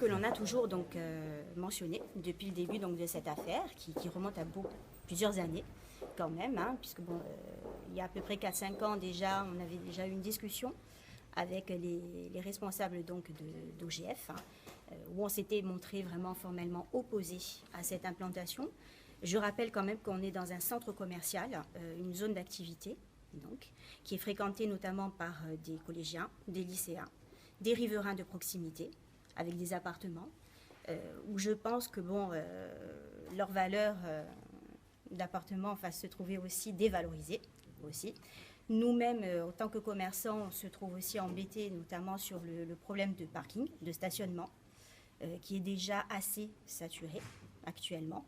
que l'on a toujours donc mentionné depuis le début donc de cette affaire qui remonte à plusieurs années quand même, hein, puisque bon, il y a à peu près 4-5 ans déjà, on avait déjà eu une discussion avec les responsables donc d'OGF, hein, où on s'était montré vraiment formellement opposé à cette implantation. Je rappelle quand même qu'on est dans un centre commercial, une zone d'activité, donc, qui est fréquentée notamment par des collégiens, des lycéens, des riverains de proximité, avec des appartements, où je pense que bon, leur valeur d'appartement va se trouver aussi dévalorisée. Aussi. Nous-mêmes, en tant que commerçants, on se trouve aussi embêtés, notamment sur le problème de parking, de stationnement, qui est déjà assez saturé actuellement.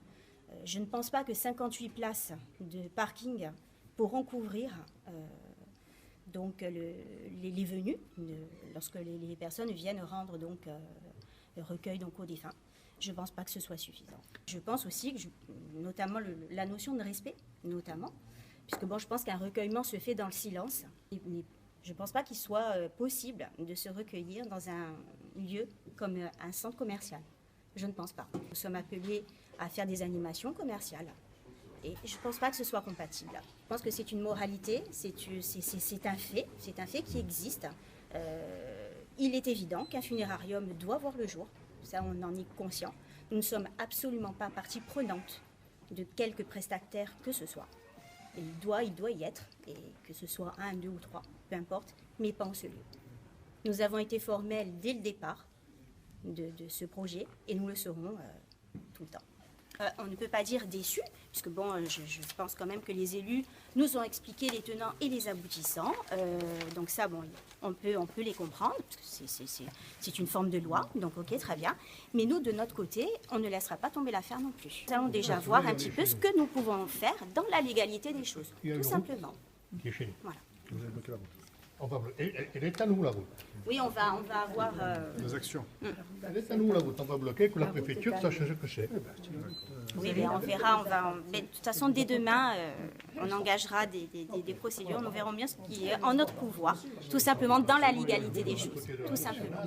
Je ne pense pas que 58 places de parking pourront couvrir donc les venues lorsque les personnes viennent rendre donc le recueil donc aux défunts. Je ne pense pas que ce soit suffisant. Je pense aussi que notamment la notion de respect, notamment, puisque bon, je pense qu'un recueillement se fait dans le silence. Je ne pense pas qu'il soit possible de se recueillir dans un lieu comme un centre commercial. Je ne pense pas. Nous sommes appelés à faire des animations commerciales. Et je ne pense pas que ce soit compatible. Je pense que c'est une moralité, c'est un fait qui existe. Il est évident qu'un funérarium doit voir le jour, ça on en est conscient. Nous ne sommes absolument pas partie prenante de quelque prestataire que ce soit. Et il doit y être, et que ce soit 1, 2 ou 3, peu importe, mais pas en ce lieu. Nous avons été formels dès le départ de ce projet, et nous le serons tout le temps. On ne peut pas dire déçus, puisque bon, je pense quand même que les élus nous ont expliqué les tenants et les aboutissants. Donc ça, bon, on peut les comprendre, parce que c'est une forme de loi, donc ok, très bien. Mais nous, de notre côté, on ne laissera pas tomber l'affaire non plus. Nous allons déjà voir un petit peu ce que nous pouvons faire dans la légalité des choses, tout simplement. Qui est chez nous. Voilà. Vous avez bloqué la route. Elle est à nous la route. Oui, on va avoir... Des actions. Elle est à nous la route. On va bloquer que la préfecture sache ce que c'est. Oui, mais on verra. Mais de toute façon, dès demain, on engagera des procédures. Nous verrons bien ce qui est en notre pouvoir, tout simplement dans la légalité des choses, tout simplement.